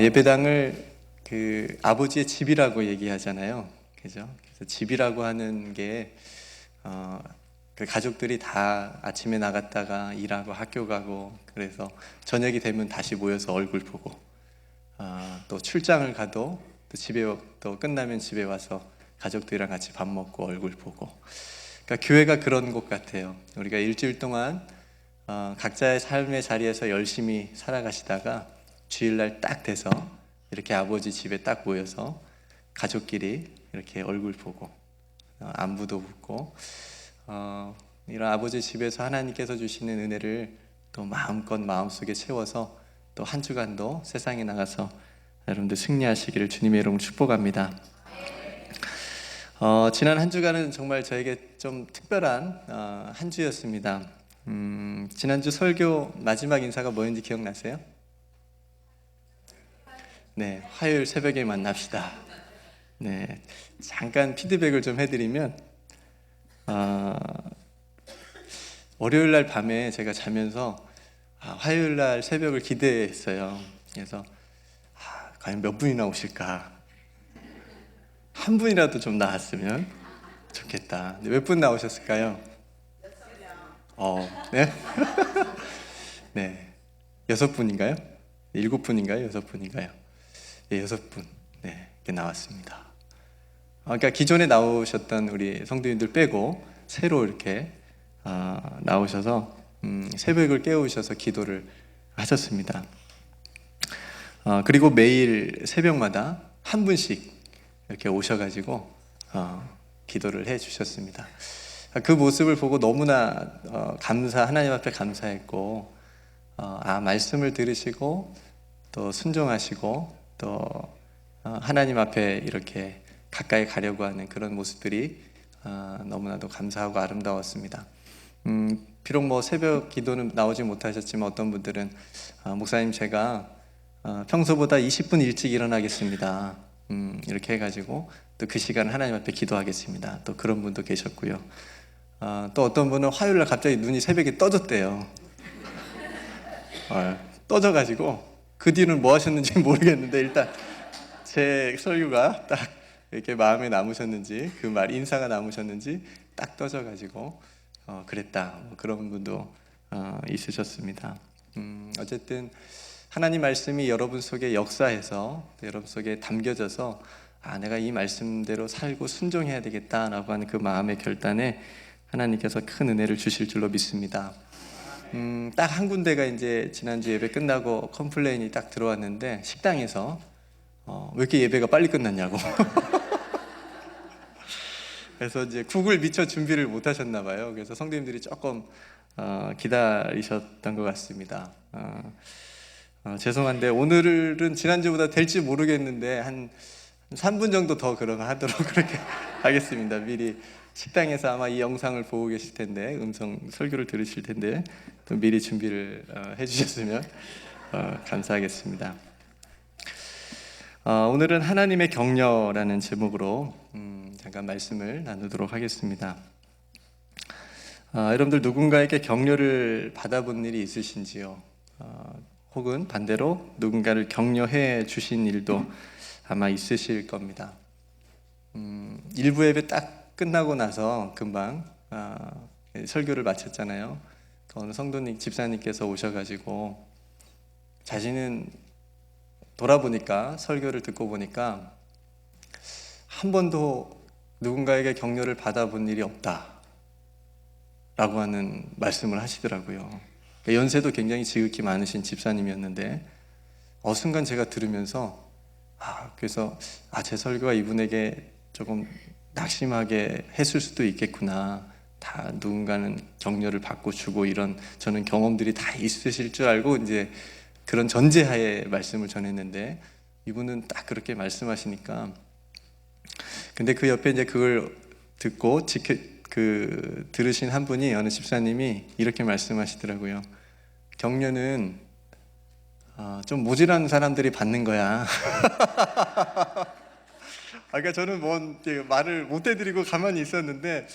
예배당을 그 아버지의 집이라고 얘기하잖아요. 그죠? 그래서 집이라고 하는 게 그 가족들이 다 아침에 나갔다가 일하고 학교 가고, 그래서 저녁이 되면 다시 모여서 얼굴 보고, 또 출장을 가도 또 집에 또 끝나면 집에 와서 가족들이랑 같이 밥 먹고 얼굴 보고. 그러니까 교회가 그런 곳 같아요. 우리가 일주일 동안 각자의 삶의 자리에서 열심히 살아가시다가 주일날 딱 돼서 이렇게 아버지 집에 딱 모여서 가족끼리 이렇게 얼굴 보고 안부도 묻고, 이런 아버지 집에서 하나님께서 주시는 은혜를 또 마음껏 마음속에 채워서 또 한 주간도 세상에 나가서 여러분들 승리하시기를 주님의 이름으로 축복합니다. 지난 한 주간은 정말 저에게 좀 특별한 한 주였습니다. 지난주 설교 마지막 인사가 뭐였는지 기억나세요? 네, 화요일 새벽에 만납시다. 네, 잠깐 피드백을 좀 해드리면, 월요일 날 밤에 제가 자면서 화요일 날 새벽을 기대했어요. 그래서 과연 몇 분이나 오실까? 한 분이라도 좀 나왔으면 좋겠다. 몇 분 나오셨을까요? 네? 네. 6분인가요? 7분인가요? 6분인가요? 네, 6분. 네, 이렇게 나왔습니다. 그러니까 기존에 나오셨던 우리 성도님들 빼고 새로 이렇게 나오셔서 새벽을 깨우셔서 기도를 하셨습니다. 그리고 매일 새벽마다 한 분씩 이렇게 오셔가지고 기도를 해주셨습니다. 그 모습을 보고 너무나 하나님 앞에 감사했고, 말씀을 들으시고 또 순종하시고 또 하나님 앞에 이렇게 가까이 가려고 하는 그런 모습들이 너무나도 감사하고 아름다웠습니다. 비록 뭐 새벽 기도는 나오지 못하셨지만 어떤 분들은 목사님 제가 평소보다 20분 일찍 일어나겠습니다. 이렇게 해가지고 또 그 시간 하나님 앞에 기도하겠습니다. 또 그런 분도 계셨고요. 또 어떤 분은 화요일날 갑자기 눈이 새벽에 떠졌대요. 떠져가지고 그 뒤는 뭐 하셨는지 모르겠는데 일단 제 설교가 딱 이렇게 마음에 남으셨는지, 그 말 인사가 남으셨는지 딱 떠져가지고 그랬다, 그런 분도 있으셨습니다. 어쨌든 하나님 말씀이 여러분 속에 역사해서 여러분 속에 담겨져서 내가 이 말씀대로 살고 순종해야 되겠다라고 하는 그 마음의 결단에 하나님께서 큰 은혜를 주실 줄로 믿습니다. 딱 한 군데가 이제 지난주 예배 끝나고 컴플레인이 딱 들어왔는데, 식당에서 왜 이렇게 예배가 빨리 끝났냐고. 그래서 이제 국을 미처 준비를 못 하셨나 봐요. 그래서 성도님들이 조금 기다리셨던 것 같습니다. 죄송한데 오늘은 지난주보다 될지 모르겠는데 한 3분 정도 더 그러면 하도록 그렇게 하겠습니다. 미리 식당에서 아마 이 영상을 보고 계실 텐데, 음성 설교를 들으실 텐데 또 미리 준비를 해주셨으면 감사하겠습니다. 오늘은 하나님의 격려라는 제목으로 잠깐 말씀을 나누도록 하겠습니다. 여러분들 누군가에게 격려를 받아본 일이 있으신지요? 혹은 반대로 누군가를 격려해 주신 일도 아마 있으실 겁니다. 일부 예배 딱 끝나고 나서 금방 설교를 마쳤잖아요. 어느 성도님, 집사님께서 오셔가지고 자신은 돌아보니까, 설교를 듣고 보니까 한 번도 누군가에게 격려를 받아본 일이 없다 라고 하는 말씀을 하시더라고요. 연세도 굉장히 지극히 많으신 집사님이었는데 순간 제가 들으면서 그래서 제 설교가 이분에게 조금 낙심하게 했을 수도 있겠구나, 다 누군가는 격려를 받고 주고 이런 저는 경험들이 다 있으실 줄 알고 이제 그런 전제하에 말씀을 전했는데, 이분은 딱 그렇게 말씀하시니까, 근데 그 옆에 이제 그걸 듣고 들으신 한 분이, 어느 집사님이 이렇게 말씀하시더라고요. 격려는 좀 모질한 사람들이 받는 거야. 그러니까 저는 말을 못 해드리고 가만히 있었는데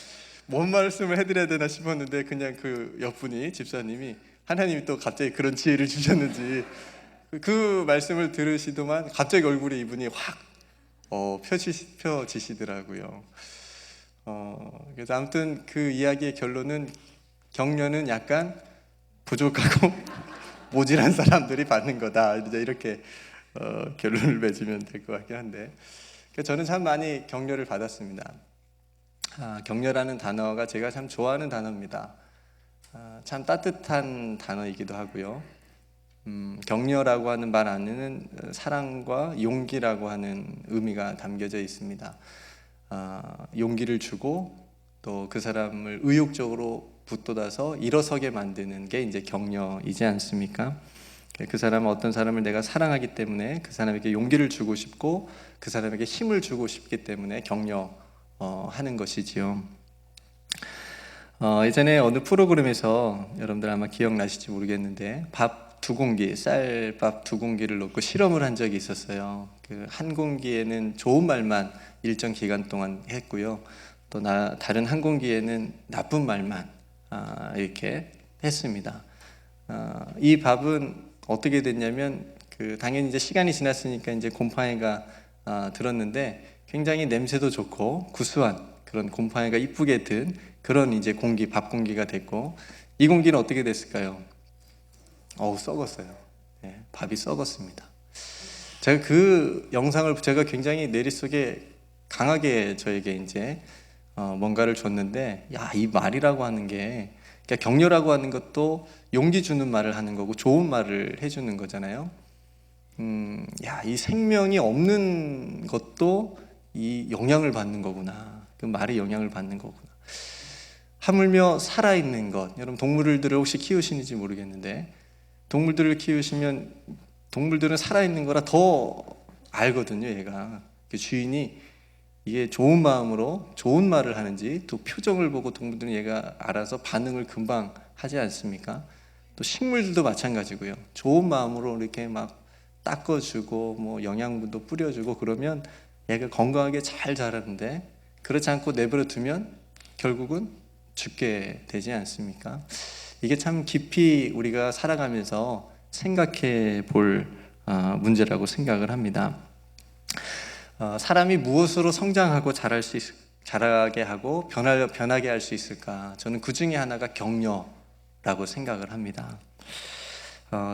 뭔 말씀을 해드려야 되나 싶었는데, 그냥 그 옆분이, 집사님이, 하나님이 또 갑자기 그런 지혜를 주셨는지 그 말씀을 들으시더만 갑자기 얼굴에 이분이 확 펴지시더라고요. 그래서 아무튼 그 이야기의 결론은 격려는 약간 부족하고 모질한 사람들이 받는 거다. 이제 이렇게 결론을 맺으면 될 것 같긴 한데, 저는 참 많이 격려를 받았습니다. 격려라는 단어가 제가 참 좋아하는 단어입니다. 참 따뜻한 단어이기도 하고요. 격려라고 하는 말 안에는 사랑과 용기라고 하는 의미가 담겨져 있습니다. 용기를 주고 또 그 사람을 의욕적으로 붙돋아서 일어서게 만드는 게 이제 격려이지 않습니까? 그 사람은 어떤 사람을 내가 사랑하기 때문에 그 사람에게 용기를 주고 싶고 그 사람에게 힘을 주고 싶기 때문에 격려하는 것이지요. 예전에 어느 프로그램에서 여러분들 아마 기억나실지 모르겠는데 밥 두 공기, 쌀밥 두 공기를 놓고 실험을 한 적이 있었어요. 그 한 공기에는 좋은 말만 일정 기간 동안 했고요. 또 다른 한 공기에는 나쁜 말만 이렇게 했습니다. 이 밥은 어떻게 됐냐면 당연히 이제 시간이 지났으니까 이제 곰팡이가 들었는데 굉장히 냄새도 좋고 구수한 그런 곰팡이가 이쁘게 든 그런 이제 밥 공기가 됐고, 이 공기는 어떻게 됐을까요? 썩었어요. 네, 밥이 썩었습니다. 제가 그 영상을 제가 굉장히 내릿속에 강하게 저에게 이제 뭔가를 줬는데, 이 말이라고 하는 게, 그러니까 격려라고 하는 것도 용기 주는 말을 하는 거고 좋은 말을 해주는 거잖아요. 이 생명이 없는 것도 이 영향을 받는 거구나. 그 말이 영향을 받는 거구나. 하물며 살아있는 것, 여러분 동물들을 혹시 키우시는지 모르겠는데 동물들을 키우시면 동물들은 살아있는 거라 더 알거든요. 얘가 그 주인이 이게 좋은 마음으로 좋은 말을 하는지 또 표정을 보고 동물들은 얘가 알아서 반응을 금방 하지 않습니까? 또 식물들도 마찬가지고요. 좋은 마음으로 이렇게 막 닦아주고 뭐 영양분도 뿌려주고 그러면 얘가 건강하게 잘 자라는데, 그렇지 않고 내버려 두면 결국은 죽게 되지 않습니까? 이게 참 깊이 우리가 살아가면서 생각해 볼 문제라고 생각을 합니다. 사람이 무엇으로 성장하고 자라게 하고 변하게 할 수 있을까? 저는 그 중에 하나가 격려라고 생각을 합니다.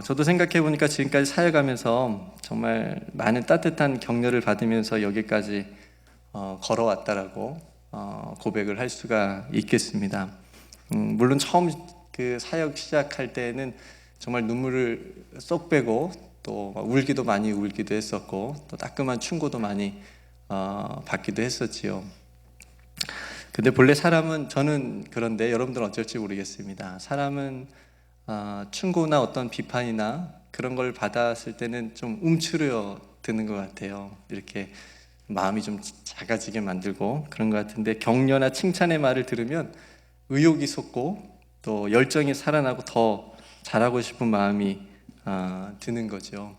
저도 생각해 보니까 지금까지 살아가면서 정말 많은 따뜻한 격려를 받으면서 여기까지 걸어왔다라고 고백을 할 수가 있겠습니다. 물론 처음 그 사역 시작할 때는 정말 눈물을 쏙 빼고 또 울기도 많이 울기도 했었고 또 따끔한 충고도 많이 받기도 했었지요. 근데 본래 사람은, 저는 그런데 여러분들은 어쩔지 모르겠습니다. 사람은 충고나 어떤 비판이나 그런 걸 받았을 때는 좀 움츠려 드는 것 같아요. 이렇게 마음이 좀 작아지게 만들고 그런 것 같은데, 격려나 칭찬의 말을 들으면 의욕이 솟고 또 열정이 살아나고 더 잘하고 싶은 마음이 드는 거죠.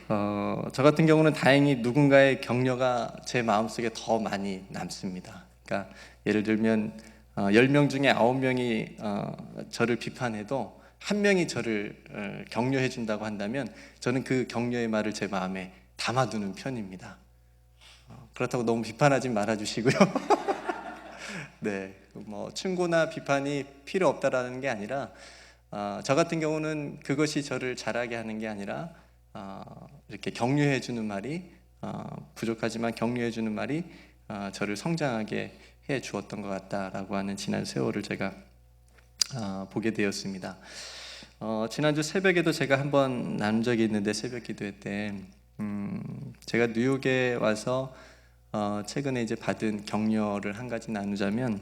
저 같은 경우는 다행히 누군가의 격려가 제 마음속에 더 많이 남습니다. 그러니까 예를 들면 10명 중에 9명이 저를 비판해도 한 명이 저를 격려해 준다고 한다면 저는 그 격려의 말을 제 마음에 담아두는 편입니다. 그렇다고 너무 비판하지 말아주시고요. 네, 뭐 충고나 비판이 필요 없다라는 게 아니라 저 같은 경우는 그것이 저를 자라게 하는 게 아니라 이렇게 격려해 주는 말이 부족하지만 격려해 주는 말이 저를 성장하게 해 주었던 것 같다라고 하는 지난 세월을 제가 보게 되었습니다. 지난주 새벽에도 제가 한번 나눈 적이 있는데, 새벽 기도회 때 제가 뉴욕에 와서 최근에 이제 받은 격려를 한 가지 나누자면,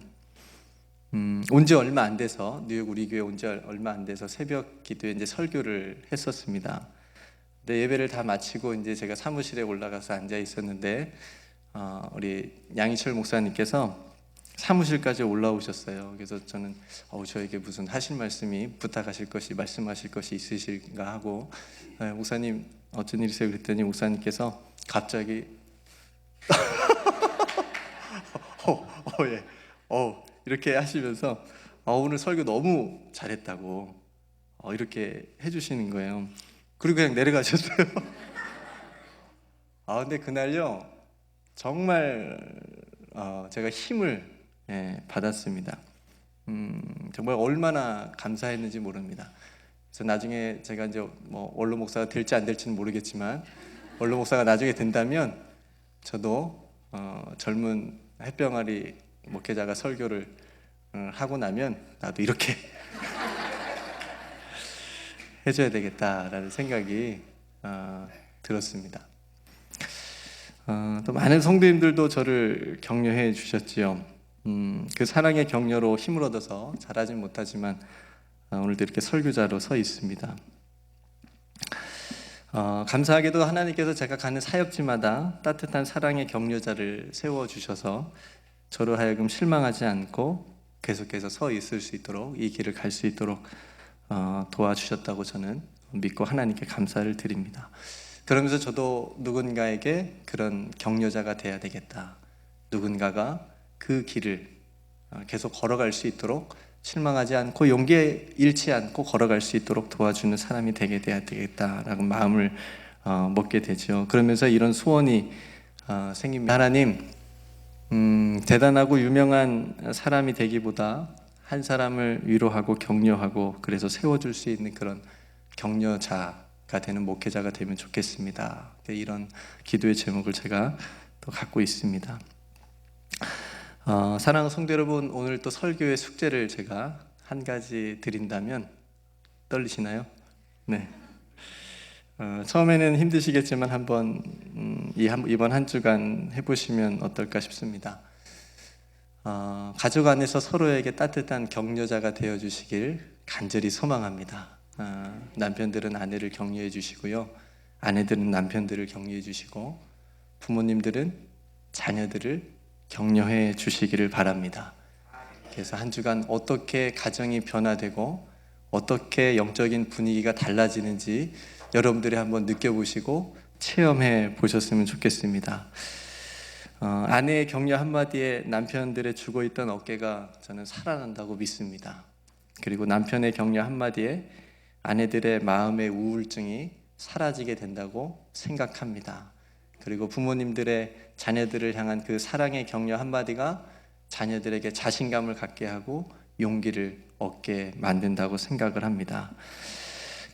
온 지 얼마 안 돼서, 뉴욕 우리 교회 온 지 얼마 안 돼서 새벽 기도에 이제 설교를 했었습니다. 근데 예배를 다 마치고 이제 제가 사무실에 올라가서 앉아 있었는데 우리 양희철 목사님께서 사무실까지 올라오셨어요. 그래서 저는 저에게 무슨 하실 말씀이, 부탁하실 것이, 말씀하실 것이 있으실까 하고 목사님 어쩐 일이세요? 그랬더니 목사님께서 갑자기 예. 이렇게 하시면서 오늘 설교 너무 잘했다고 이렇게 해주시는 거예요. 그리고 그냥 내려가셨어요. 근데 그날요 정말 제가 힘을 받았습니다. 정말 얼마나 감사했는지 모릅니다. 그래서 나중에 제가 이제 뭐 원로 목사가 될지 안 될지는 모르겠지만 원로 목사가 나중에 된다면 저도 젊은 햇병아리 목회자가 설교를 하고 나면 나도 이렇게 해줘야 되겠다라는 생각이 들었습니다. 또 많은 성도님들도 저를 격려해 주셨지요. 그 사랑의 격려로 힘을 얻어서 잘하진 못하지만 오늘도 이렇게 설교자로 서 있습니다. 감사하게도 하나님께서 제가 가는 사역지마다 따뜻한 사랑의 격려자를 세워주셔서 저로 하여금 실망하지 않고 계속해서 서 있을 수 있도록 이 길을 갈 수 있도록 도와주셨다고 저는 믿고 하나님께 감사를 드립니다. 그러면서 저도 누군가에게 그런 격려자가 돼야 되겠다. 누군가가 그 길을 계속 걸어갈 수 있도록 실망하지 않고 용기 잃지 않고 걸어갈 수 있도록 도와주는 사람이 되게 돼야 되겠다라고 마음을 먹게 되죠. 그러면서 이런 소원이 생깁니다. 하나님, 대단하고 유명한 사람이 되기보다 한 사람을 위로하고 격려하고 그래서 세워줄 수 있는 그런 격려자가 되는 목회자가 되면 좋겠습니다. 이런 기도의 제목을 제가 또 갖고 있습니다. 사랑하는 성도 여러분, 오늘 또 설교의 숙제를 제가 한 가지 드린다면 떨리시나요? 네. 처음에는 힘드시겠지만 한번 이번 한 주간 해보시면 어떨까 싶습니다. 가족 안에서 서로에게 따뜻한 격려자가 되어주시길 간절히 소망합니다. 남편들은 아내를 격려해 주시고요, 아내들은 남편들을 격려해 주시고, 부모님들은 자녀들을 격려해 주시기를 바랍니다. 그래서 한 주간 어떻게 가정이 변화되고 어떻게 영적인 분위기가 달라지는지 여러분들이 한번 느껴보시고 체험해 보셨으면 좋겠습니다. 아내의 격려 한마디에 남편들의 죽어있던 어깨가 저는 살아난다고 믿습니다. 그리고 남편의 격려 한마디에 아내들의 마음의 우울증이 사라지게 된다고 생각합니다. 그리고 부모님들의 자녀들을 향한 그 사랑의 격려 한마디가 자녀들에게 자신감을 갖게 하고 용기를 얻게 만든다고 생각을 합니다.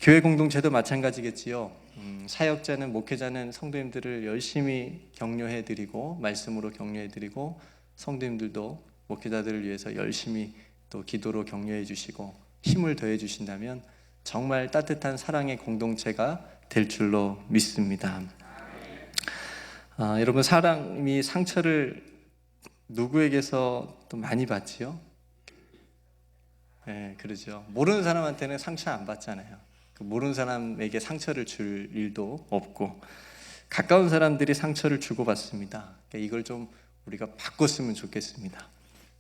교회 공동체도 마찬가지겠지요. 사역자는, 목회자는 성도님들을 열심히 격려해드리고 말씀으로 격려해드리고, 성도님들도 목회자들을 위해서 열심히 또 기도로 격려해 주시고 힘을 더해 주신다면 정말 따뜻한 사랑의 공동체가 될 줄로 믿습니다. 여러분, 사람이 상처를 누구에게서 또 많이 받지요? 네, 그러죠. 모르는 사람한테는 상처 안 받잖아요. 모르는 사람에게 상처를 줄 일도 없고, 가까운 사람들이 상처를 주고받습니다. 이걸 좀 우리가 바꿨으면 좋겠습니다.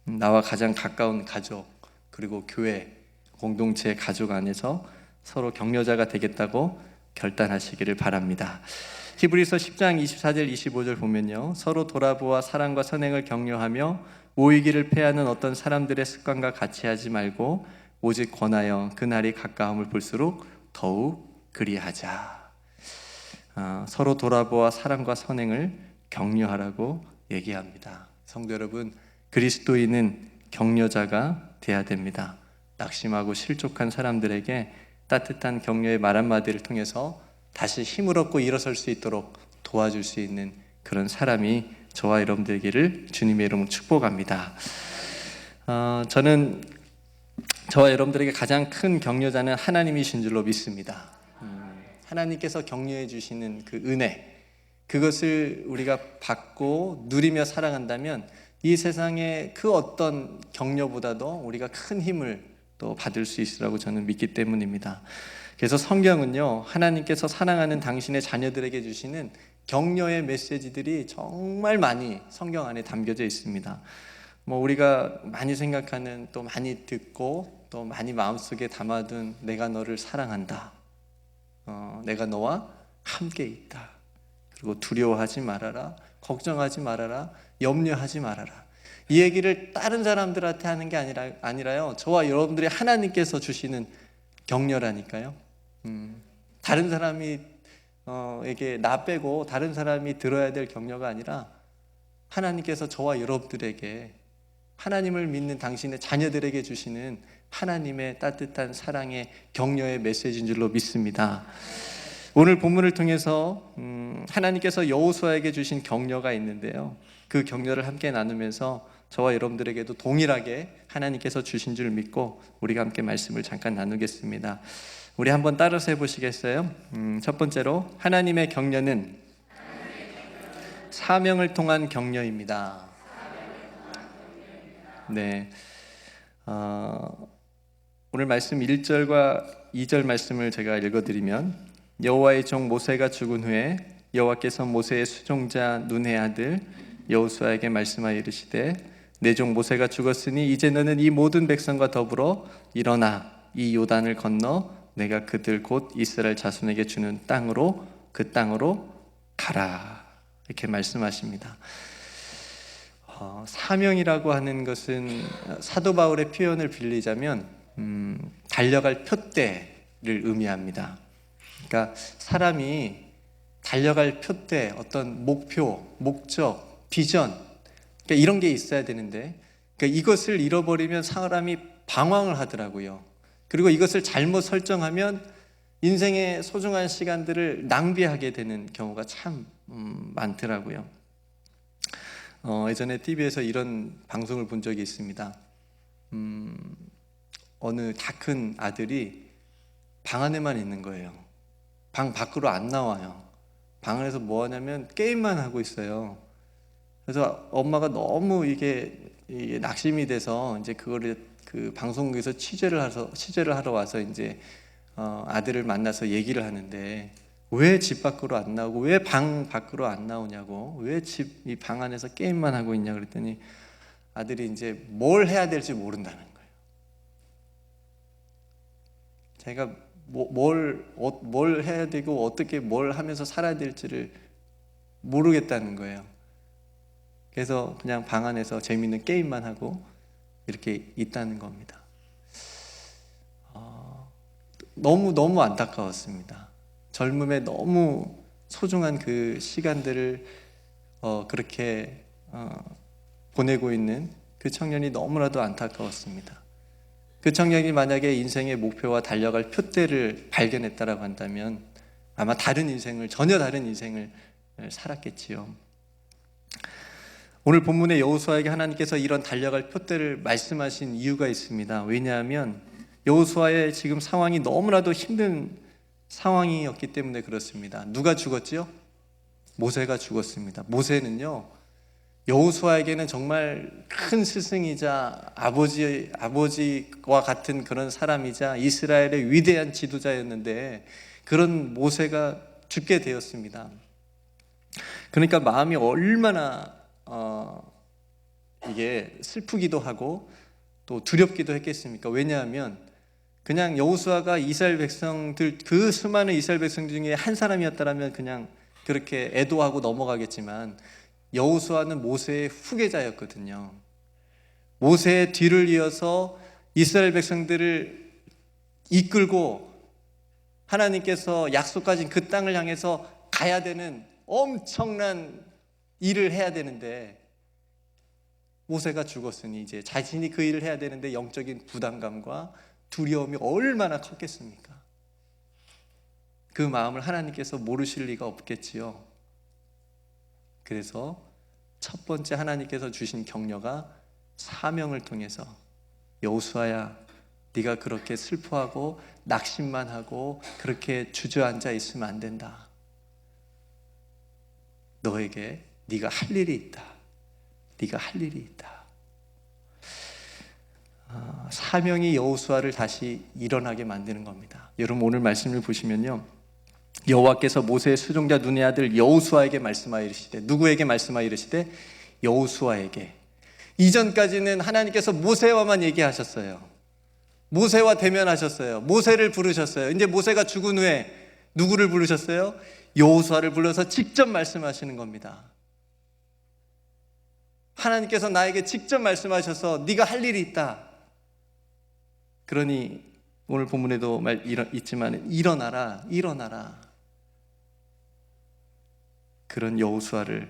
나와 가장 가까운 가족, 그리고 교회, 공동체 가족 안에서 서로 격려자가 되겠다고 결단하시기를 바랍니다. 히브리서 10장 24절 25절 보면요, 서로 돌아보아 사랑과 선행을 격려하며 오이기를 패하는 어떤 사람들의 습관과 같이 하지 말고 오직 권하여 그날이 가까움을 볼수록 더욱 그리하자. 서로 돌아보아 사랑과 선행을 격려하라고 얘기합니다. 성도 여러분, 그리스도인은 격려자가 돼야 됩니다. 낙심하고 실족한 사람들에게 따뜻한 격려의 말 한마디를 통해서 다시 힘을 얻고 일어설 수 있도록 도와줄 수 있는 그런 사람이 저와 여러분들 되기를 주님의 이름으로 축복합니다. 저는 저와 여러분들에게 가장 큰 격려자는 하나님이신 줄로 믿습니다. 하나님께서 격려해 주시는 그 은혜, 그것을 우리가 받고 누리며 살아간다면 이 세상의 그 어떤 격려보다도 우리가 큰 힘을 또 받을 수 있으라고 저는 믿기 때문입니다. 그래서 성경은요, 하나님께서 사랑하는 당신의 자녀들에게 주시는 격려의 메시지들이 정말 많이 성경 안에 담겨져 있습니다. 우리가 많이 생각하는, 또 많이 듣고 또 많이 마음속에 담아둔 내가 너를 사랑한다, 내가 너와 함께 있다, 그리고 두려워하지 말아라, 걱정하지 말아라, 염려하지 말아라. 이 얘기를 다른 사람들한테 하는 게 아니라요, 저와 여러분들이 하나님께서 주시는 격려라니까요. 다른 사람이 에게 나 빼고 다른 사람이 들어야 될 격려가 아니라 하나님께서 저와 여러분들에게, 하나님을 믿는 당신의 자녀들에게 주시는 하나님의 따뜻한 사랑의 격려의 메시지인 줄로 믿습니다. 오늘 본문을 통해서 하나님께서 여호수아에게 주신 격려가 있는데요, 그 격려를 함께 나누면서 저와 여러분들에게도 동일하게 하나님께서 주신 줄 믿고 우리가 함께 말씀을 잠깐 나누겠습니다. 우리 한번 따라서 해보시겠어요? 첫 번째로, 하나님의 격려는 사명을 통한 격려입니다. 네, 오늘 말씀 1절과 2절 말씀을 제가 읽어드리면, 여호와의 종 모세가 죽은 후에 여호와께서 모세의 수종자 눈의 아들 여호수아에게 말씀하여 이르시되, 내 종 모세가 죽었으니 이제 너는 이 모든 백성과 더불어 일어나 이 요단을 건너 내가 그들 곧 이스라엘 자손에게 주는 땅으로, 그 땅으로 가라, 이렇게 말씀하십니다. 사명이라고 하는 것은 사도 바울의 표현을 빌리자면 달려갈 표대를 의미합니다. 그러니까 사람이 달려갈 표대, 어떤 목표, 목적, 비전, 그러니까 이런 게 있어야 되는데, 그러니까 이것을 잃어버리면 사람이 방황을 하더라고요. 그리고 이것을 잘못 설정하면 인생의 소중한 시간들을 낭비하게 되는 경우가 참 많더라고요. 예전에 TV에서 이런 방송을 본 적이 있습니다. 어느 다 큰 아들이 방 안에만 있는 거예요. 방 밖으로 안 나와요. 방 안에서 뭐 하냐면 게임만 하고 있어요. 그래서 엄마가 너무 이게 낙심이 돼서 이제 그거를 그 방송국에서 취재를 하러 와서 이제 아들을 만나서 얘기를 하는데, 왜 집 밖으로 안 나오고 왜 방 밖으로 안 나오냐고, 왜 집 이 방 안에서 게임만 하고 있냐 그랬더니 아들이 이제 뭘 해야 될지 모른다는 거예요. 자기가 뭘 해야 되고 어떻게 뭘 하면서 살아야 될지를 모르겠다는 거예요. 그래서 그냥 방 안에서 재밌는 게임만 하고 이렇게 있다는 겁니다. 너무 안타까웠습니다. 젊음에 너무 소중한 그 시간들을 그렇게 보내고 있는 그 청년이 너무나도 안타까웠습니다. 그 청년이 만약에 인생의 목표와 달려갈 표대를 발견했다라고 한다면 아마 전혀 다른 인생을 살았겠지요. 오늘 본문의 여호수아에게 하나님께서 이런 달려갈 표대를 말씀하신 이유가 있습니다. 왜냐하면 여호수아의 지금 상황이 너무나도 힘든 상황이었기 때문에 그렇습니다. 누가 죽었지요? 모세가 죽었습니다. 모세는요, 여호수아에게는 정말 큰 스승이자 아버지와 같은 그런 사람이자 이스라엘의 위대한 지도자였는데, 그런 모세가 죽게 되었습니다. 그러니까 마음이 얼마나 이게 슬프기도 하고 또 두렵기도 했겠습니까? 왜냐하면 그냥 여호수아가 이스라엘 백성들, 그 수많은 이스라엘 백성 중에 한 사람이었다면 그냥 그렇게 애도하고 넘어가겠지만, 여호수아는 모세의 후계자였거든요. 모세의 뒤를 이어서 이스라엘 백성들을 이끌고 하나님께서 약속하신 그 땅을 향해서 가야 되는 엄청난 일을 해야 되는데, 모세가 죽었으니 이제 자신이 그 일을 해야 되는데 영적인 부담감과 두려움이 얼마나 컸겠습니까? 그 마음을 하나님께서 모르실 리가 없겠지요. 그래서 첫 번째 하나님께서 주신 격려가 사명을 통해서, 여호수아야, 네가 그렇게 슬퍼하고 낙심만 하고 그렇게 주저앉아 있으면 안 된다. 너에게 네가 할 일이 있다. 네가 할 일이 있다. 사명이 여호수아를 다시 일어나게 만드는 겁니다. 여러분, 오늘 말씀을 보시면요, 여호와께서 모세의 수종자 눈의 아들 여호수아에게 말씀하여 이르시되, 누구에게 말씀하여 이르시되? 여호수아에게. 이전까지는 하나님께서 모세와만 얘기하셨어요. 모세와 대면하셨어요. 모세를 부르셨어요. 이제 모세가 죽은 후에 누구를 부르셨어요? 여호수아를 불러서 직접 말씀하시는 겁니다. 하나님께서 나에게 직접 말씀하셔서 네가 할 일이 있다. 그러니 오늘 본문에도 있지만 일어나라, 일어나라. 그런 여호수아를,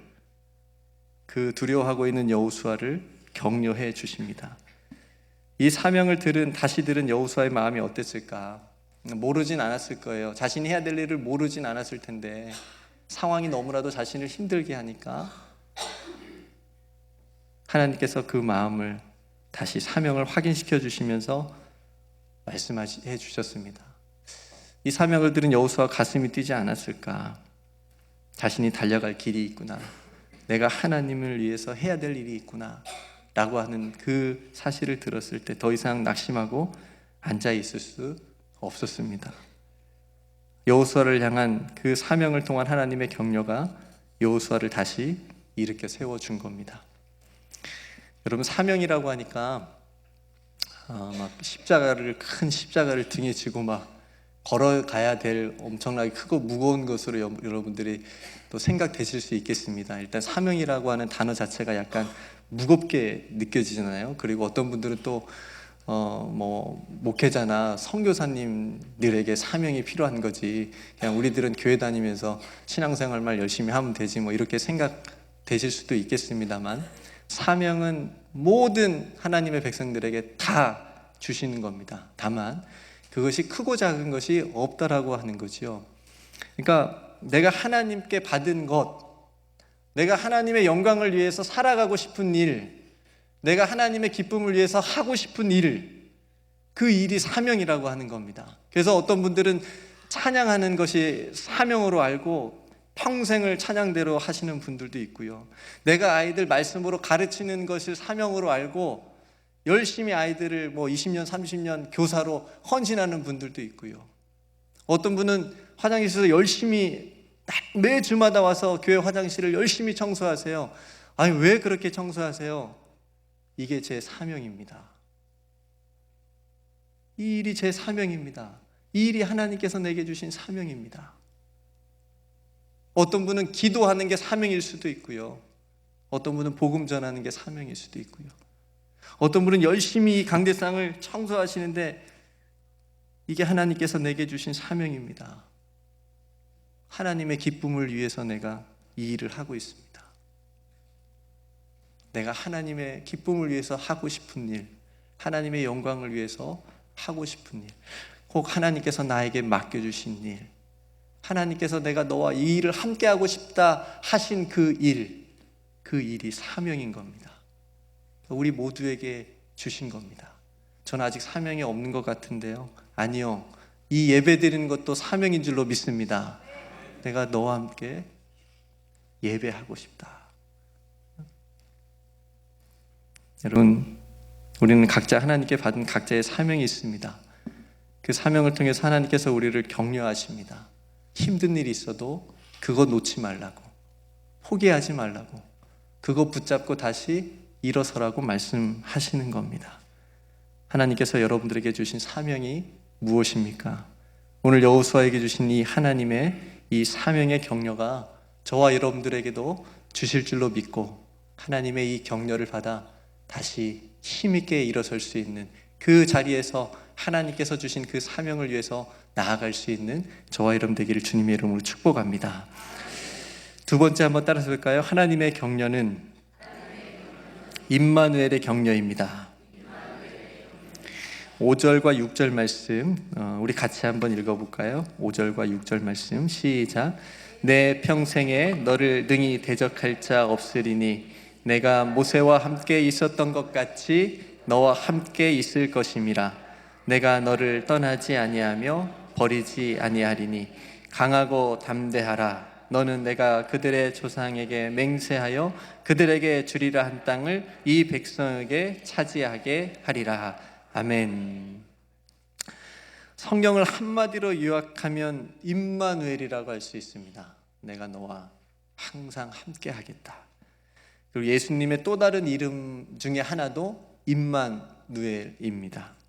그 두려워하고 있는 여호수아를 격려해 주십니다. 이 사명을 다시 들은 여호수아의 마음이 어땠을까? 모르진 않았을 거예요. 자신이 해야 될 일을 모르진 않았을 텐데 상황이 너무나도 자신을 힘들게 하니까 하나님께서 그 마음을 다시 사명을 확인시켜 주시면서 말씀해 주셨습니다. 이 사명을 들은 여호수아 가슴이 뛰지 않았을까? 자신이 달려갈 길이 있구나, 내가 하나님을 위해서 해야 될 일이 있구나 라고 하는 그 사실을 들었을 때 더 이상 낙심하고 앉아 있을 수 없었습니다. 여호수아를 향한 그 사명을 통한 하나님의 격려가 여호수아를 다시 일으켜 세워준 겁니다. 여러분, 사명이라고 하니까 막 큰 십자가를 등에 지고 막 걸어가야 될 엄청나게 크고 무거운 것으로 여러분들이 또 생각되실 수 있겠습니다. 일단 사명이라고 하는 단어 자체가 약간 무겁게 느껴지잖아요. 그리고 어떤 분들은 또 목회자나 선교사님들에게 사명이 필요한 거지, 그냥 우리들은 교회 다니면서 신앙생활만 열심히 하면 되지, 이렇게 생각되실 수도 있겠습니다만, 사명은 모든 하나님의 백성들에게 다 주시는 겁니다. 다만 그것이 크고 작은 것이 없다라고 하는 거지요. 그러니까 내가 하나님께 받은 것, 내가 하나님의 영광을 위해서 살아가고 싶은 일, 내가 하나님의 기쁨을 위해서 하고 싶은 일, 그 일이 사명이라고 하는 겁니다. 그래서 어떤 분들은 찬양하는 것이 사명으로 알고 평생을 찬양대로 하시는 분들도 있고요. 내가 아이들 말씀으로 가르치는 것을 사명으로 알고 열심히 아이들을 20년, 30년 교사로 헌신하는 분들도 있고요. 어떤 분은 화장실에서 열심히 매주마다 와서 교회 화장실을 열심히 청소하세요. 아니, 왜 그렇게 청소하세요? 이게 제 사명입니다. 이 일이 제 사명입니다. 이 일이 하나님께서 내게 주신 사명입니다. 어떤 분은 기도하는 게 사명일 수도 있고요. 어떤 분은 복음 전하는 게 사명일 수도 있고요. 어떤 분은 열심히 강대상을 청소하시는데 이게 하나님께서 내게 주신 사명입니다. 하나님의 기쁨을 위해서 내가 이 일을 하고 있습니다. 내가 하나님의 기쁨을 위해서 하고 싶은 일, 하나님의 영광을 위해서 하고 싶은 일, 혹 하나님께서 나에게 맡겨주신 일, 하나님께서 내가 너와 이 일을 함께 하고 싶다 하신 그 일이 사명인 겁니다. 우리 모두에게 주신 겁니다. 저는 아직 사명이 없는 것 같은데요. 아니요, 이 예배 드리는 것도 사명인 줄로 믿습니다. 내가 너와 함께 예배하고 싶다. 여러분, 우리는 각자 하나님께 받은 각자의 사명이 있습니다. 그 사명을 통해서 하나님께서 우리를 격려하십니다. 힘든 일이 있어도 그거 놓지 말라고, 포기하지 말라고, 그거 붙잡고 다시 일어서라고 말씀하시는 겁니다. 하나님께서 여러분들에게 주신 사명이 무엇입니까? 오늘 여호수아에게 주신 이 하나님의 이 사명의 격려가 저와 여러분들에게도 주실 줄로 믿고, 하나님의 이 격려를 받아 다시 힘있게 일어설 수 있는, 그 자리에서 하나님께서 주신 그 사명을 위해서 나아갈 수 있는 저와 여러분 되기를 주님의 이름으로 축복합니다. 두 번째 한번 따라서 볼까요? 하나님의 격려는 임마누엘의 격려입니다. 5절과 6절 말씀 우리 같이 한번 읽어볼까요? 5절과 6절 말씀 시작. 내 평생에 너를 능히 대적할 자 없으리니 내가 모세와 함께 있었던 것 같이 너와 함께 있을 것임이라. 내가 너를 떠나지 아니하며 버리지 아니하리니 강하고 담대하라. 너는 내가 그들의 조상에게 맹세하여 그들에게 주리라 한 땅을 이 백성에게 차지하게 하리라. 아멘. 성경을 한마디로 요약하면 임마누엘이라고 할 수 있습니다. 내가 너와 항상 함께 하겠다. 그리고 예수님의 또 다른 이름 중에 하나도 임마누엘입니다.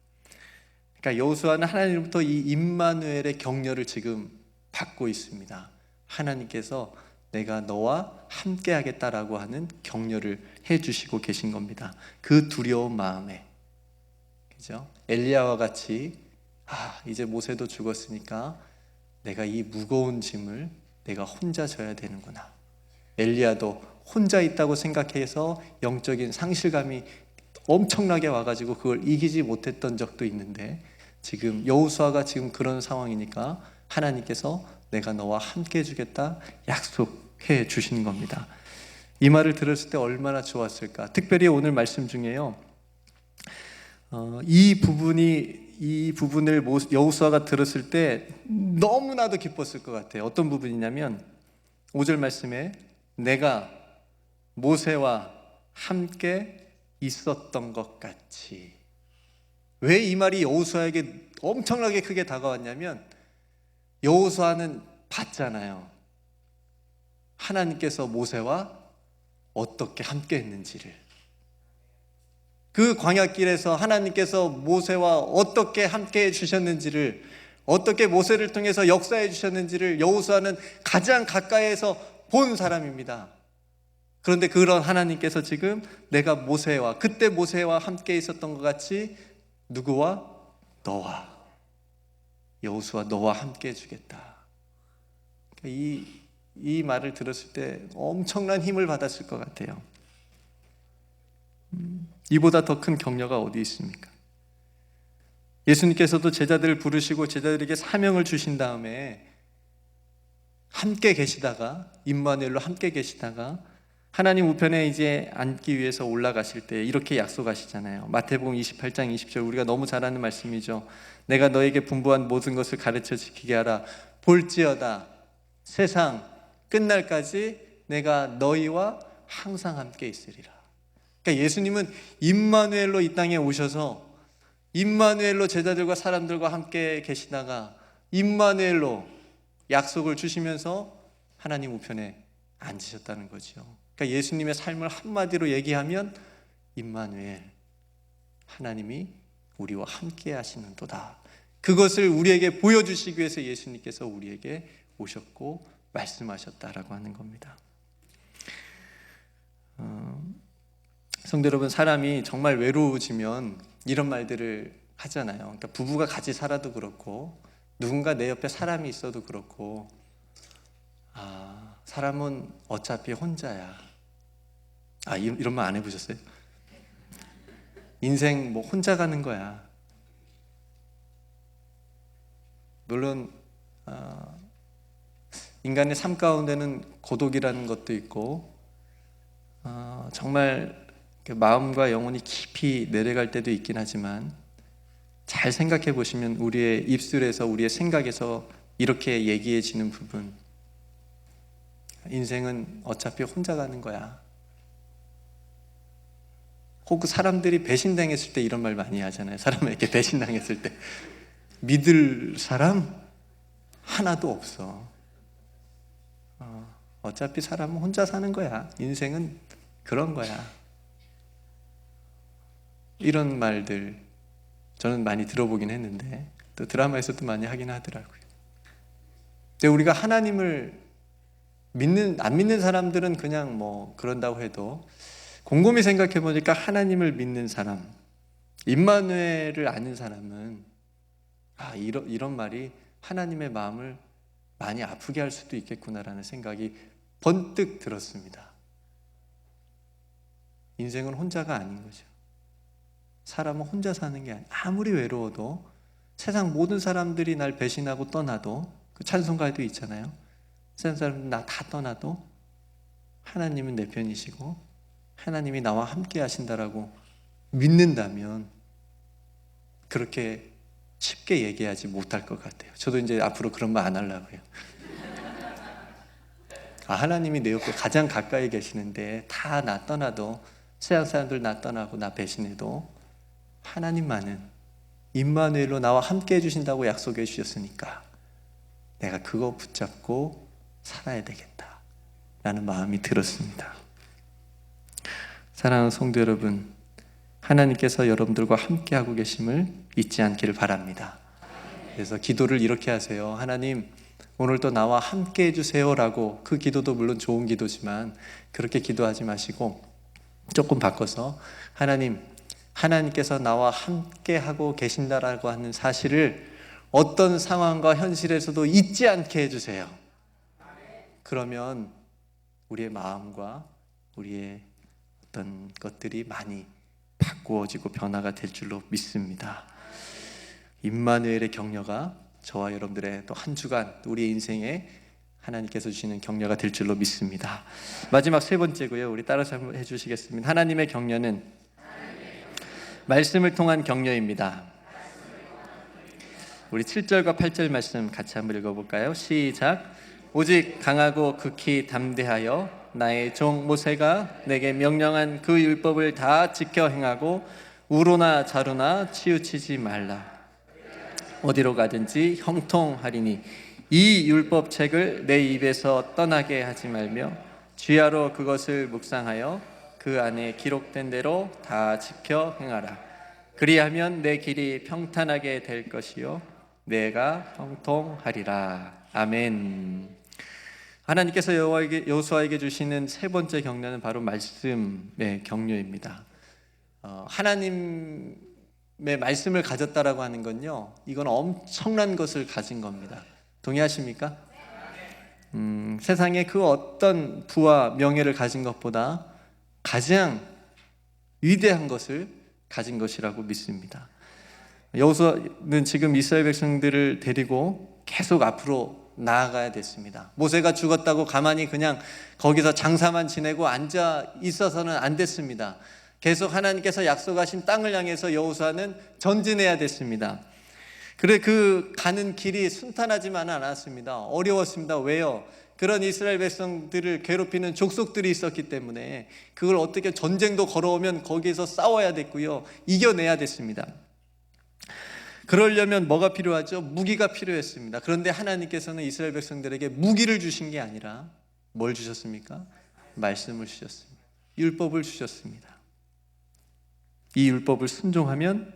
그러니까 여호수아는 하나님으로부터 이 임마누엘의 격려를 지금 받고 있습니다. 하나님께서 내가 너와 함께 하겠다라고 하는 격려를 해주시고 계신 겁니다. 그 두려운 마음에, 그죠? 엘리야와 같이 이제 모세도 죽었으니까 내가 이 무거운 짐을 내가 혼자 져야 되는구나. 엘리야도 혼자 있다고 생각해서 영적인 상실감이 엄청나게 와가지고 그걸 이기지 못했던 적도 있는데, 지금 여호수아가 지금 그런 상황이니까 하나님께서 내가 너와 함께 해주겠다 약속해 주시는 겁니다. 이 말을 들었을 때 얼마나 좋았을까. 특별히 오늘 말씀 중에요, 이 부분을 여호수아가 들었을 때 너무나도 기뻤을 것 같아요. 어떤 부분이냐면 5절 말씀에 내가 모세와 함께 있었던 것 같이. 왜 이 말이 여호수아에게 엄청나게 크게 다가왔냐면, 여호수아는 봤잖아요. 하나님께서 모세와 어떻게 함께 했는지를. 그 광야길에서 하나님께서 모세와 어떻게 함께 해주셨는지를, 어떻게 모세를 통해서 역사해 주셨는지를 여호수아는 가장 가까이에서 본 사람입니다. 그런데 그런 하나님께서 지금 내가 모세와, 그때 모세와 함께 있었던 것 같이 누구와? 너와, 여호수아 너와 함께 해주겠다. 이 말을 들었을 때 엄청난 힘을 받았을 것 같아요. 이보다 더 큰 격려가 어디 있습니까? 예수님께서도 제자들을 부르시고 제자들에게 사명을 주신 다음에 함께 계시다가, 임마누엘로 함께 계시다가 하나님 우편에 이제 앉기 위해서 올라가실 때 이렇게 약속하시잖아요. 마태복음 28장 20절, 우리가 너무 잘 아는 말씀이죠. 내가 너에게 분부한 모든 것을 가르쳐 지키게 하라. 볼지어다 세상 끝날까지 내가 너희와 항상 함께 있으리라. 그러니까 예수님은 임마누엘로 이 땅에 오셔서 임마누엘로 제자들과 사람들과 함께 계시다가 임마누엘로 약속을 주시면서 하나님 우편에 앉으셨다는 거죠. 그러니까 예수님의 삶을 한마디로 얘기하면 임마누엘, 하나님이 우리와 함께 하시는도다. 그것을 우리에게 보여주시기 위해서 예수님께서 우리에게 오셨고 말씀하셨다라고 하는 겁니다. 성도 여러분, 사람이 정말 외로워지면 이런 말들을 하잖아요. 그러니까 부부가 같이 살아도 그렇고, 누군가 내 옆에 사람이 있어도 그렇고, 사람은 어차피 혼자야. 이런 말 안 해보셨어요? 인생 뭐 혼자 가는 거야. 물론 인간의 삶 가운데는 고독이라는 것도 있고, 정말 마음과 영혼이 깊이 내려갈 때도 있긴 하지만, 잘 생각해 보시면 우리의 입술에서, 우리의 생각에서 이렇게 얘기해지는 부분, 인생은 어차피 혼자 가는 거야. 혹은 사람들이 배신당했을 때 이런 말 많이 하잖아요. 사람에게 배신당했을 때 믿을 사람 하나도 없어. 어차피 사람은 혼자 사는 거야. 인생은 그런 거야. 이런 말들 저는 많이 들어보긴 했는데, 또 드라마에서도 많이 하긴 하더라고요. 근데 우리가 하나님을 안 믿는 사람들은 그냥 뭐 그런다고 해도, 곰곰이 생각해 보니까 하나님을 믿는 사람, 임마누엘을 아는 사람은 이런 말이 하나님의 마음을 많이 아프게 할 수도 있겠구나라는 생각이 번뜩 들었습니다. 인생은 혼자가 아닌 거죠. 사람은 혼자 사는 게 아니에요. 아무리 외로워도, 세상 모든 사람들이 날 배신하고 떠나도, 그 찬송가에도 있잖아요. 세상 사람들 나 다 떠나도 하나님은 내 편이시고 하나님이 나와 함께 하신다라고 믿는다면 그렇게 쉽게 얘기하지 못할 것 같아요. 저도 이제 앞으로 그런 말 안 하려고요. 하나님이 내 옆에 가장 가까이 계시는데 다 나 떠나도, 세상 사람들 나 떠나고 나 배신해도 하나님만은 임마누엘로 나와 함께 해주신다고 약속해 주셨으니까 내가 그거 붙잡고 살아야 되겠다 라는 마음이 들었습니다. 사랑하는 성도 여러분, 하나님께서 여러분들과 함께 하고 계심을 잊지 않기를 바랍니다. 그래서 기도를 이렇게 하세요. 하나님, 오늘도 나와 함께 해주세요 라고, 그 기도도 물론 좋은 기도지만 그렇게 기도하지 마시고 조금 바꿔서, 하나님께서 나와 함께 하고 계신다라고 하는 사실을 어떤 상황과 현실에서도 잊지 않게 해주세요. 그러면 우리의 마음과 우리의 어떤 것들이 많이 바꾸어지고 변화가 될 줄로 믿습니다. 임마누엘의 격려가 저와 여러분들의 또 한 주간 우리의 인생에 하나님께서 주시는 격려가 될 줄로 믿습니다. 마지막 세 번째고요. 우리 따라서 한번 해주시겠습니다. 하나님의 격려는 말씀을 통한 격려입니다. 우리 7절과 8절 말씀 같이 한번 읽어볼까요? 시작. 오직 강하고 극히 담대하여 나의 종 모세가 내게 명령한 그 율법을 다 지켜 행하고 우로나 자로나 치우치지 말라. 어디로 가든지 형통하리니 이 율법책을 내 입에서 떠나게 하지 말며 주야로 그것을 묵상하여 그 안에 기록된 대로 다 지켜 행하라. 그리하면 내 길이 평탄하게 될 것이요 내가 형통하리라. 아멘. 하나님께서 여호수아에게 주시는 세 번째 격려는 바로 말씀의 격려입니다. 하나님의 말씀을 가졌다라고 하는 건요, 이건 엄청난 것을 가진 겁니다. 동의하십니까? 세상에 그 어떤 부와 명예를 가진 것보다 가장 위대한 것을 가진 것이라고 믿습니다. 여호수아는 지금 이스라엘 백성들을 데리고 계속 앞으로 나아가야 됐습니다. 모세가 죽었다고 가만히 그냥 거기서 장사만 지내고 앉아 있어서는 안 됐습니다. 계속 하나님께서 약속하신 땅을 향해서 여호수아는 전진해야 됐습니다. 그래 그 가는 길이 순탄하지만은 않았습니다. 어려웠습니다. 왜요? 그런 이스라엘 백성들을 괴롭히는 족속들이 있었기 때문에 그걸 어떻게 전쟁도 걸어오면 거기에서 싸워야 됐고요. 이겨내야 됐습니다. 그러려면 뭐가 필요하죠? 무기가 필요했습니다. 그런데 하나님께서는 이스라엘 백성들에게 무기를 주신 게 아니라 뭘 주셨습니까? 말씀을 주셨습니다. 율법을 주셨습니다. 이 율법을 순종하면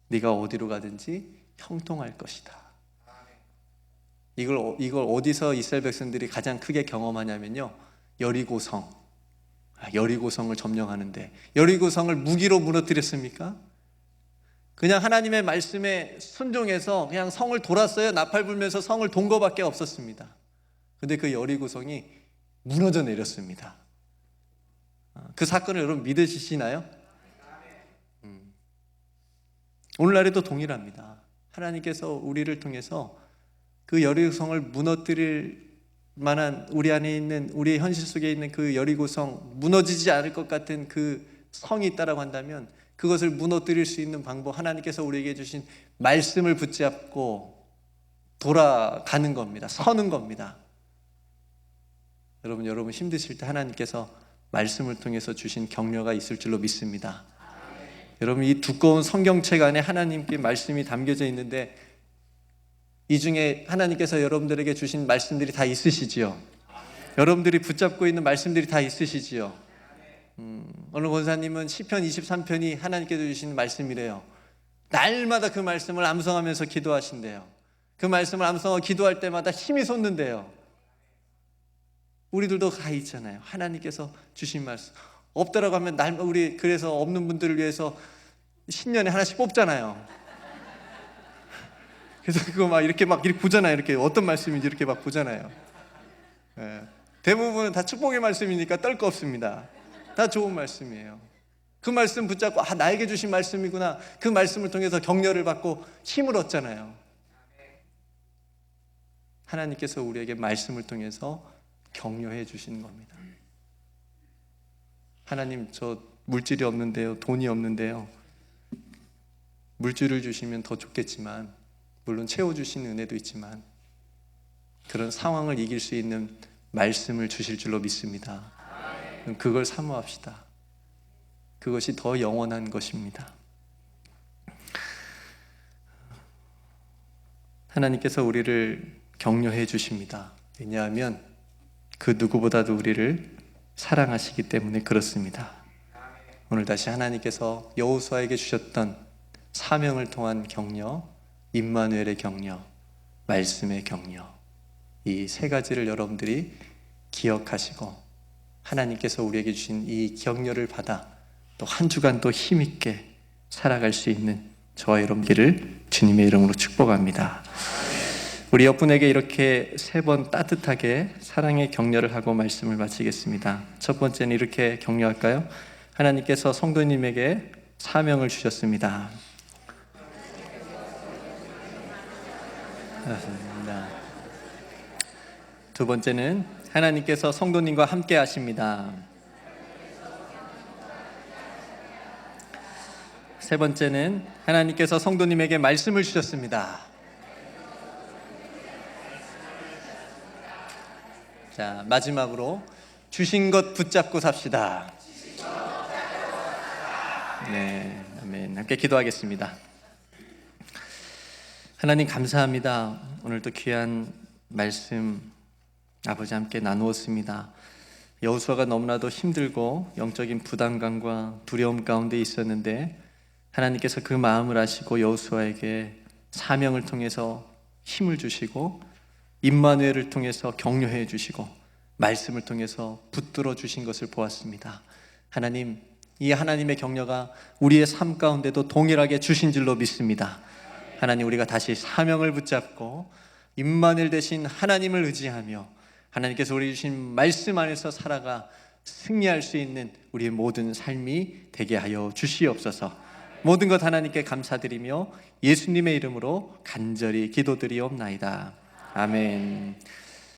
네가 어디로 가든지 형통할 것이다. 이걸 어디서 이스라엘 백성들이 가장 크게 경험하냐면요, 여리고성. 여리고성을 점령하는데 여리고성을 무기로 무너뜨렸습니까? 그냥 하나님의 말씀에 순종해서 그냥 성을 돌았어요. 나팔 불면서 성을 돈 거밖에 없었습니다. 근데 그 여리고성이 무너져 내렸습니다. 그 사건을 여러분 믿으시나요? 오늘날에도 동일합니다. 하나님께서 우리를 통해서 그 여리고성을 무너뜨릴 만한 우리 안에 있는, 우리 현실 속에 있는 그 여리고성, 무너지지 않을 것 같은 그 성이 있다라고 한다면 그것을 무너뜨릴 수 있는 방법, 하나님께서 우리에게 주신 말씀을 붙잡고 돌아가는 겁니다. 서는 겁니다. 여러분 힘드실 때 하나님께서 말씀을 통해서 주신 격려가 있을 줄로 믿습니다. 여러분 이 두꺼운 성경책 안에 하나님께 말씀이 담겨져 있는데 이 중에 하나님께서 여러분들에게 주신 말씀들이 다 있으시지요? 여러분들이 붙잡고 있는 말씀들이 다 있으시지요? 오늘 권사님은 시편 23편이 하나님께서 주신 말씀이래요. 날마다 그 말씀을 암송하면서 기도하신대요. 그 말씀을 암송하고 기도할 때마다 힘이 솟는데요. 우리들도 다 있잖아요. 하나님께서 주신 말씀. 없더라고 하면 우리 그래서 없는 분들을 위해서 신년에 하나씩 뽑잖아요. 그래서 그거 막 이렇게 보잖아요. 이렇게 어떤 말씀인지 이렇게 막 보잖아요. 예. 대부분은 다 축복의 말씀이니까 떨 거 없습니다. 다 좋은 말씀이에요. 그 말씀 붙잡고 나에게 주신 말씀이구나. 그 말씀을 통해서 격려를 받고 힘을 얻잖아요. 하나님께서 우리에게 말씀을 통해서 격려해 주시는 겁니다. 하나님 저 물질이 없는데요, 돈이 없는데요. 물질을 주시면 더 좋겠지만 물론 채워주시는 은혜도 있지만 그런 상황을 이길 수 있는 말씀을 주실 줄로 믿습니다. 그걸 사모합시다. 그것이 더 영원한 것입니다. 하나님께서 우리를 격려해 주십니다. 왜냐하면 그 누구보다도 우리를 사랑하시기 때문에 그렇습니다. 오늘 다시 하나님께서 여호수아에게 주셨던 사명을 통한 격려, 임마누엘의 격려, 말씀의 격려, 이 세 가지를 여러분들이 기억하시고 하나님께서 우리에게 주신 이 격려를 받아 또 한 주간 또 힘있게 살아갈 수 있는 저와 여러분들을 주님의 이름으로 축복합니다. 우리 옆분에게 이렇게 3번 따뜻하게 사랑의 격려를 하고 말씀을 마치겠습니다. 첫 번째는 이렇게 격려할까요? 하나님께서 성도님에게 사명을 주셨습니다. 감사합니다. 두 번째는 하나님께서 성도님과 함께 하십니다. 세 번째는 하나님께서 성도님에게 말씀을 주셨습니다. 자, 마지막으로 주신 것 붙잡고 삽시다. 네, 아멘. 함께 기도하겠습니다. 하나님 감사합니다. 오늘도 귀한 말씀 아버지 함께 나누었습니다. 여호수아가 너무나도 힘들고 영적인 부담감과 두려움 가운데 있었는데 하나님께서 그 마음을 아시고 여호수아에게 사명을 통해서 힘을 주시고 임마누엘을 통해서 격려해 주시고 말씀을 통해서 붙들어 주신 것을 보았습니다. 하나님, 이 하나님의 격려가 우리의 삶 가운데도 동일하게 주신 줄로 믿습니다. 하나님, 우리가 다시 사명을 붙잡고 임마누엘 되신 하나님을 의지하며 하나님께서 우리 주신 말씀 안에서 살아가 승리할 수 있는 우리의 모든 삶이 되게 하여 주시옵소서. 모든 것 하나님께 감사드리며 예수님의 이름으로 간절히 기도드리옵나이다. 아멘.